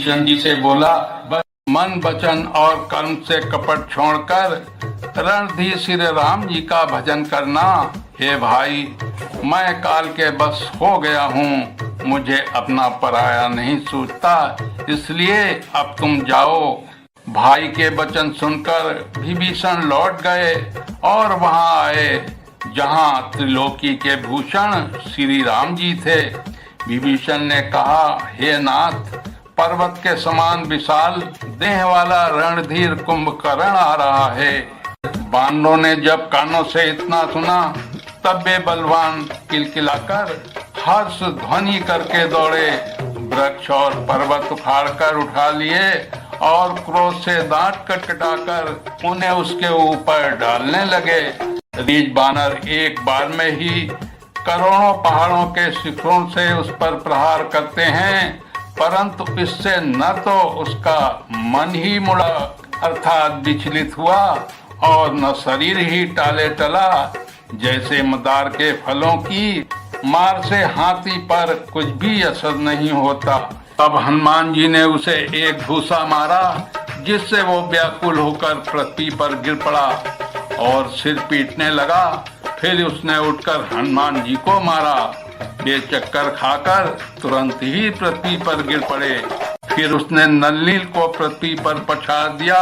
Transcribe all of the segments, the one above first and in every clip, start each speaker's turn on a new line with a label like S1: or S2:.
S1: विभीषण जी से बोला, बस मन वचन और कर्म से कपट छोड़कर रणधीर श्री राम जी का भजन करना। हे भाई, मैं काल के बस हो गया हूँ, मुझे अपना पराया नहीं सूझता, इसलिए अब तुम जाओ। भाई के वचन सुनकर विभीषण लौट गए और वहां आए जहां त्रिलोकी के भूषण श्री राम जी थे। विभीषण ने कहा, हे नाथ, पर्वत के समान विशाल देह वाला रणधीर कुंभकर्ण आ रहा है। बानरों ने जब कानों से इतना सुना तब वे बलवान किलकिलाकर हर्ष ध्वनि करके दौड़े, वृक्ष और पर्वत उखाड़कर उठा लिए और क्रोध से दांत कटकटाकर उन्हें उसके ऊपर डालने लगे। रीछ बानर एक बार में ही करोड़ों पहाड़ों के शिखरों से उस पर प्रहार करते हैं, परंतु इससे न तो उसका मन ही मुड़ा अर्थात विचलित हुआ और न शरीर ही टाले टला। जैसे मदार के फलों की मार से हाथी पर कुछ भी असर नहीं होता। तब हनुमान जी ने उसे एक घूसा मारा, जिससे वो व्याकुल होकर पृथ्वी पर गिर पड़ा और सिर पीटने लगा। फिर उसने उठकर हनुमान जी को मारा। वे चक्कर खाकर तुरंत ही पृथ्वी पर गिर पड़े। फिर उसने नलनील को पृथ्वी पर पछाड़ दिया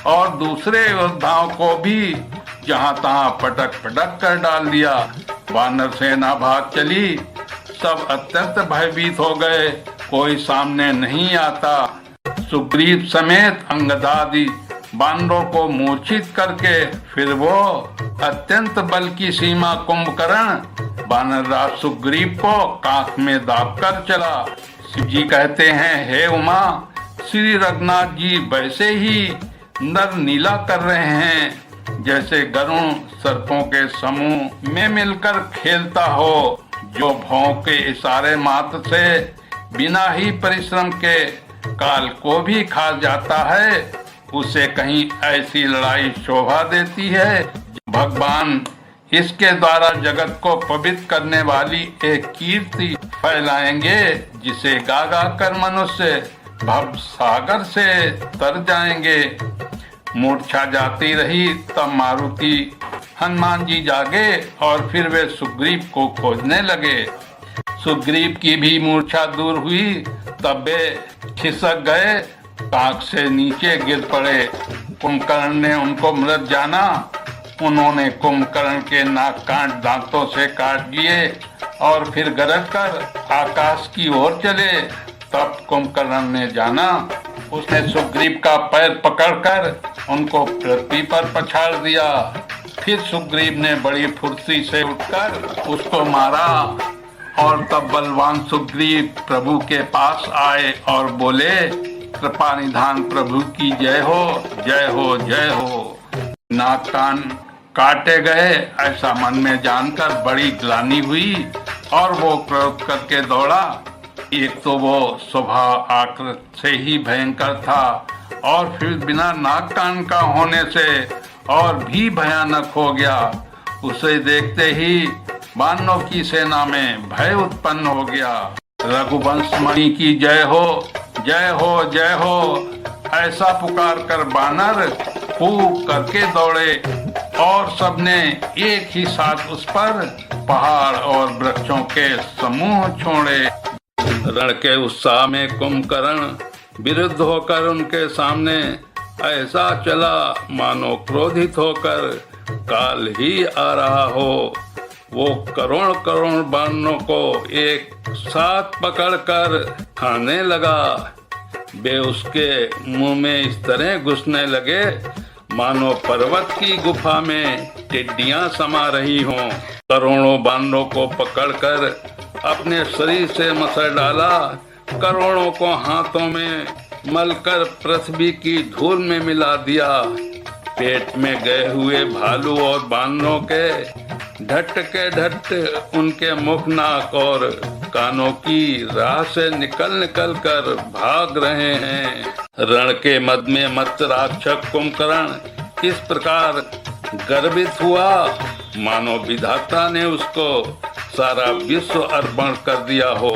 S1: और दूसरे योद्धाओं को भी जहां तहां पटक पटक कर डाल दिया। वानर सेना भाग चली। सब अत्यंत भयभीत हो गए, कोई सामने नहीं आता। सुग्रीव समेत अंगदादि बानरों को मूर्छित करके फिर वो अत्यंत बल की सीमा कुंभकर्ण वानरराज सुग्रीव को कांख में दाब कर चला। शिव जी कहते हैं, हे उमा, श्री रघुनाथ जी वैसे ही नर नीला कर रहे हैं जैसे गरुण सर्पों के समूह में मिलकर खेलता हो, जो भौं के इशारे मात्र से बिना ही परिश्रम के काल को भी खा जाता है, उसे कहीं ऐसी लड़ाई शोभा देती है। भगवान इसके द्वारा जगत को पवित्र करने वाली एक कीर्ति फैलाएंगे, जिसे गा गा कर मनुष्य भव सागर से तर जाएंगे। मूर्छा जाती रही, तब मारुति हनुमान जी जागे और फिर वे सुग्रीव को खोजने लगे। सुग्रीव की भी मूर्छा दूर हुई, तब वे खिसक गए, कांख से नीचे गिर पड़े। कुंभकर्ण ने उनको मृत जाना। उन्होंने कुंभकर्ण के नाक कान दांतों से काट दिए और फिर गरज कर आकाश की ओर चले। तब कुंभकर्ण ने जाना, उसने सुग्रीव का पैर पकड़कर उनको पृथ्वी पर पछाड़ दिया। फिर सुग्रीव ने बड़ी फुर्ती से उठकर उसको मारा और तब बलवान सुग्रीव प्रभु के पास आए और बोले, कृपा निधान प्रभु की जय हो, जय हो, जय हो। नाक कान काटे गए ऐसा मन में जानकर बड़ी ग्लानि हुई और वो क्रोध करके दौड़ा। एक तो वो स्वभाव आकृति से ही भयंकर था और फिर बिना नाक कान का होने से और भी भयानक हो गया। उसे देखते ही वानरों की सेना में भय उत्पन्न हो गया। रघुवंश मणि की जय हो, जय हो, जय हो, ऐसा पुकार कर बानर कूद करके दौड़े और सबने एक ही साथ उस पर पहाड़ और वृक्षों के समूह छोड़े। रण के उत्साह में कुंभकर्ण विरुद्ध होकर उनके सामने ऐसा चला मानो क्रोधित होकर काल ही आ रहा हो। वो करोड़ करोड़ बानरों को एक साथ पकड़कर खाने लगा। वे उसके मुंह में इस तरह घुसने लगे मानो पर्वत की गुफा में टिड्डियां समा रही हों। करोड़ों बानरों को पकड़कर अपने शरीर से मसल डाला, करोड़ों को हाथों में मलकर पृथ्वी की धूल में मिला दिया। पेट में गए हुए भालू और बानरों के ढट उनके मुख, नाक और कानों की राह से निकल कर भाग रहे हैं। रण के मद में मत राक्षस कुंभकर्ण इस प्रकार गर्वित हुआ मानो विधाता ने उसको सारा विश्व अर्पण कर दिया हो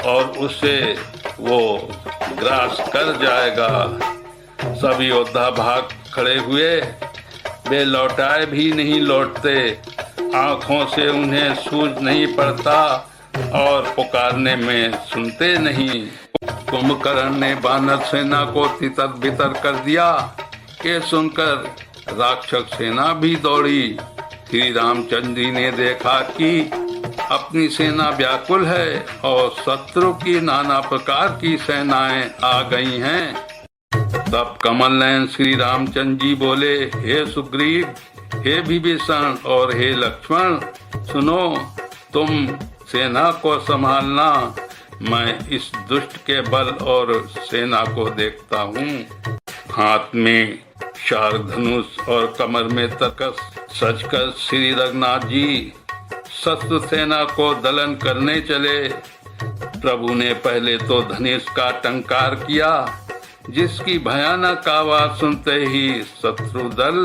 S1: और उसे वो ग्रास कर जाएगा। सब योद्धा भाग खड़े हुए, वे लौटाए भी नहीं लौटते, आंखों से उन्हें सूझ नहीं पड़ता और पुकारने में सुनते नहीं। कुंभकर्ण ने वानर सेना को तितर बितर कर दिया। ये सुनकर राक्षस सेना भी दौड़ी। श्री रामचंद्र जी ने देखा कि अपनी सेना व्याकुल है और शत्रु की नाना प्रकार की सेनाएं आ गई हैं। तब कमल नयन श्री रामचंद्र जी बोले, हे सुग्रीव, हे विभीषण और हे लक्ष्मण, सुनो, तुम सेना को संभालना, मैं इस दुष्ट के बल और सेना को देखता हूँ। हाथ में शार्क धनुष और कमर में तरकस सजकर श्री रघुनाथ जी शत्रु सेना को दलन करने चले। प्रभु ने पहले तो धनुष का टंकार किया, जिसकी भयानक आवाज सुनते ही शत्रु दल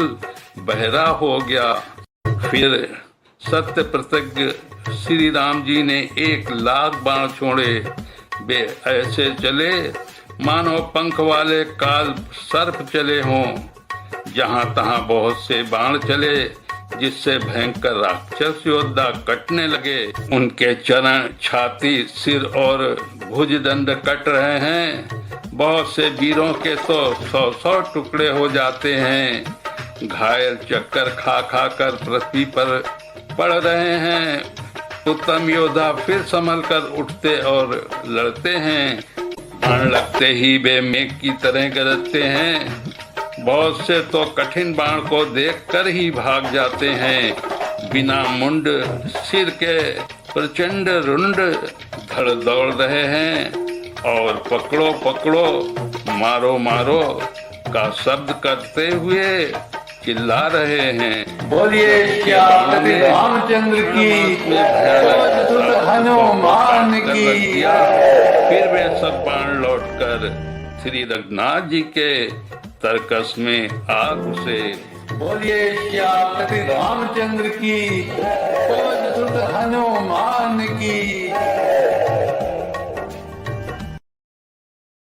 S1: बहरा हो गया। फिर सत्य प्रतिज्ञ श्री राम जी ने 1,00,000 बाण छोड़े। वे ऐसे चले मानो पंख वाले काल सर्प चले हों। जहां तहां बहुत से बाण चले, जिससे भयंकर राक्षस योद्धा कटने लगे। उनके चरण, छाती, सिर और भुजदंड कट रहे हैं। बहुत से वीरों के तो 100-100 टुकड़े हो जाते हैं। घायल चक्कर खा खा कर पृथ्वी पर पड़ रहे हैं। उत्तम योद्धा फिर संभल कर उठते और लड़ते हैं। बाण लगते ही वे मेघ की तरह गरजते हैं। बहुत से तो कठिन बाण को देखकर ही भाग जाते हैं। बिना मुंड सिर के प्रचंड रुंड धड़ दौड़ रहे हैं और पकड़ो पकड़ो, मारो मारो का शब्द करते हुए चिल्ला रहे हैं।
S2: बोलिए श्री रामचंद्र की, हनुमान की।
S1: फिर वे सब बाण लौटकर श्री रघुनाथ जी के तरकस में आ घुसे।
S2: बोलिए श्री रामचंद्र की, हनुमान की।